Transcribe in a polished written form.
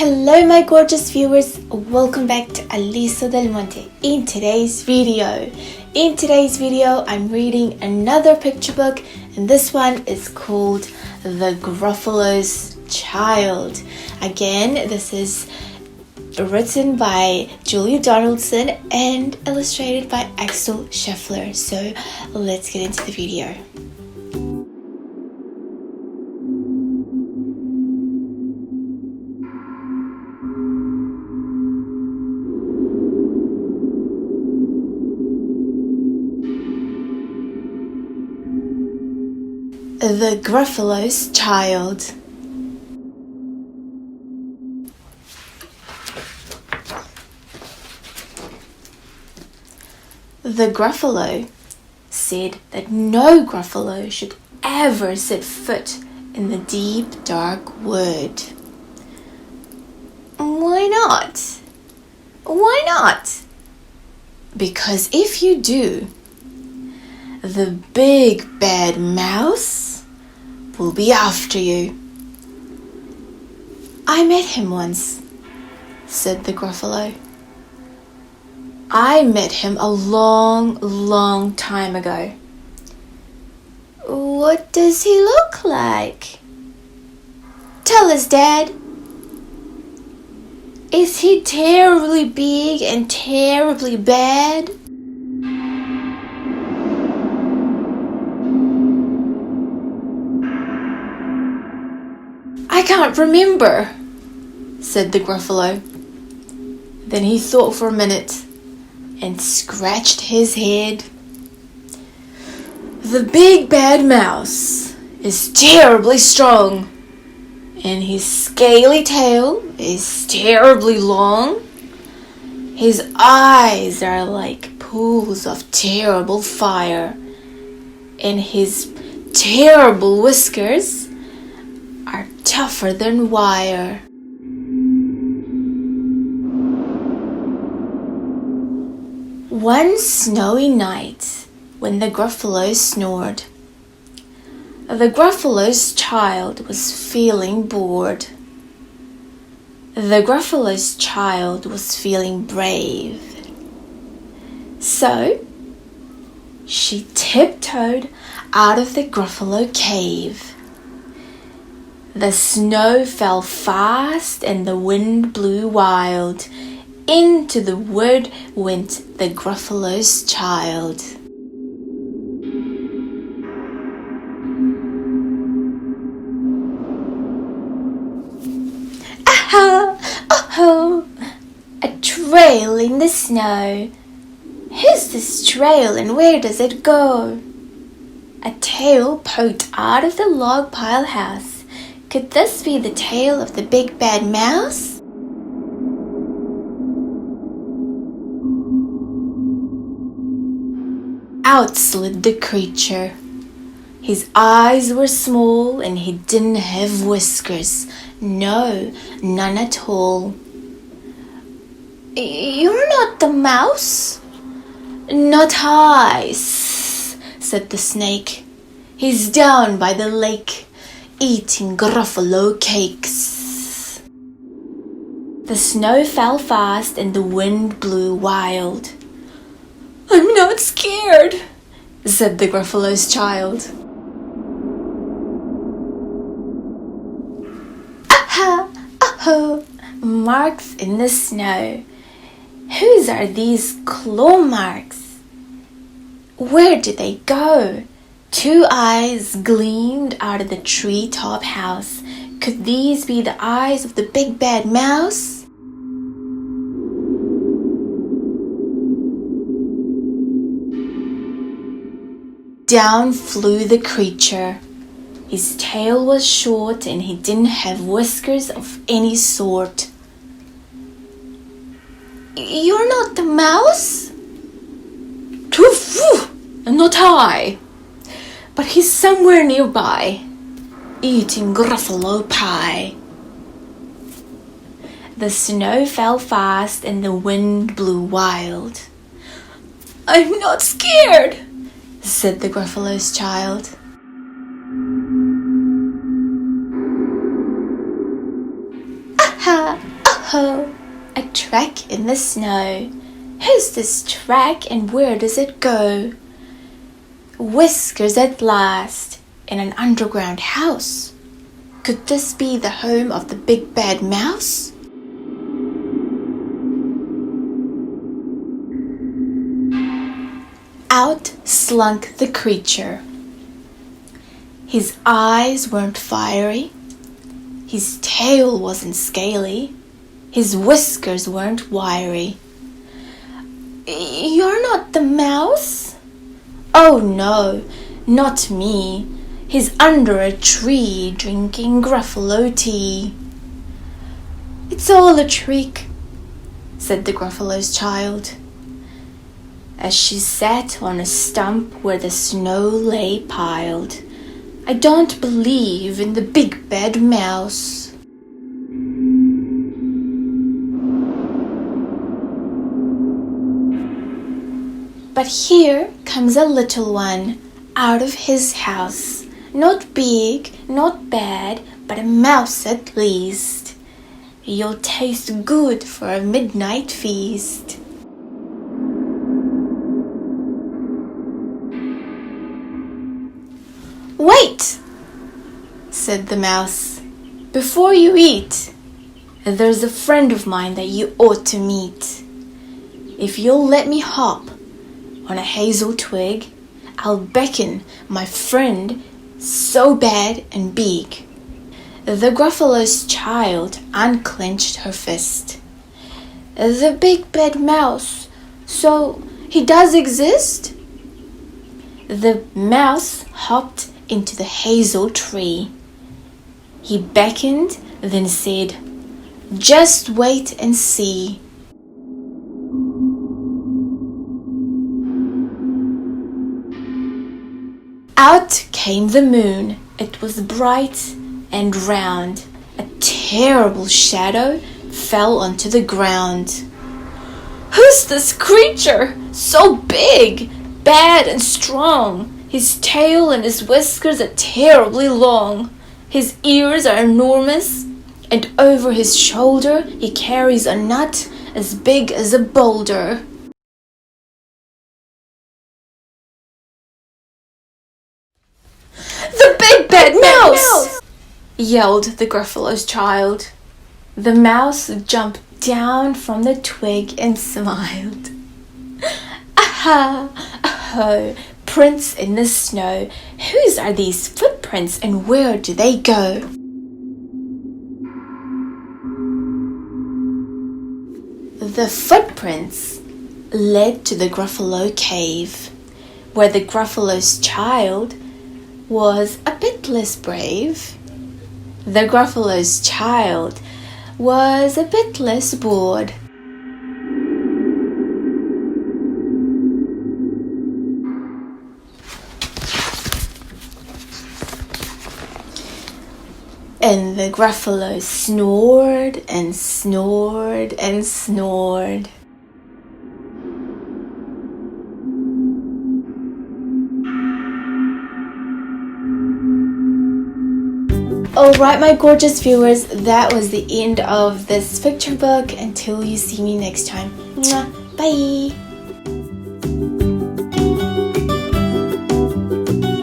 Hello my gorgeous viewers, welcome back to Aliso del Monte. In today's video I'm reading another picture book, and this one is called The Gruffalo's Child. Again, this is written by Julia Donaldson and illustrated by Axel Scheffler. So let's get into the video. The Gruffalo's Child. The Gruffalo said that no Gruffalo should ever set foot in the deep, dark wood. Why not? Why not? Because if you do, the big bad mouse will be after you. I met him once, said the Gruffalo. I met him a long time ago. What does he look like? Tell us, Dad. Is he terribly big and terribly bad? I can't remember, said the Gruffalo. Then he thought for a minute and scratched his head. The big bad mouse is terribly strong, and his scaly tail is terribly long. His eyes are like pools of terrible fire, and his terrible whiskers are tougher than wire. One snowy night, when the Gruffalo snored, the Gruffalo's child was feeling bored. The Gruffalo's child was feeling brave. So, she tiptoed out of the Gruffalo cave. The snow fell fast and the wind blew wild. Into the wood went the Gruffalo's child. Aha! Oh! A trail in the snow. Who's this trail and where does it go? A tail poked out of the log pile house. Could this be the tail of the big bad mouse? Out slid the creature. His eyes were small and he didn't have whiskers. No, none at all. You're not the mouse? Not I, said the snake. He's down by the lake, eating Gruffalo cakes. The snow fell fast and the wind blew wild. I'm not scared, said the Gruffalo's child. Aha! Oh! Marks in the snow. Whose are these claw marks? Where did they go? Two eyes gleamed out of the treetop house. Could these be the eyes of the big bad mouse? Down flew the creature. His tail was short and he didn't have whiskers of any sort. You're not the mouse? Not I. But he's somewhere nearby, eating Gruffalo pie. The snow fell fast and the wind blew wild. I'm not scared, said the Gruffalo's child. Aha! Oh, a track in the snow. Who's this track and where does it go? Whiskers at last, in an underground house. Could this be the home of the big bad mouse? Out slunk the creature. His eyes weren't fiery. His tail wasn't scaly. His whiskers weren't wiry. You're not the mouse? Oh no, not me. He's under a tree drinking Gruffalo tea. It's all a trick, said the Gruffalo's child, as she sat on a stump where the snow lay piled. I don't believe in the big bad mouse. But here comes a little one out of his house. Not big, not bad, but a mouse at least. You'll taste good for a midnight feast. Wait, said the mouse, before you eat. There's a friend of mine that you ought to meet. If you'll let me hop on a hazel twig, I'll beckon my friend so bad and big. The Gruffalo's child unclenched her fist. The big bad mouse, so he does exist? The mouse hopped into the hazel tree. He beckoned, then said, just wait and see. Out came the moon. It was bright and round. A terrible shadow fell onto the ground. Who's this creature? So big, bad and strong. His tail and his whiskers are terribly long. His ears are enormous, and over his shoulder he carries a nut as big as a boulder. The big bad mouse! Yelled the Gruffalo's child. The mouse jumped down from the twig and smiled. Aha! Aho! Prints in the snow. Whose are these footprints and where do they go? The footprints led to the Gruffalo cave, where the Gruffalo's child was a bit less brave. The Gruffalo's child was a bit less bored. And the Gruffalo snored and snored and snored. Alright, my gorgeous viewers, that was the end of this picture book. Until you see me next time. Mwah, bye!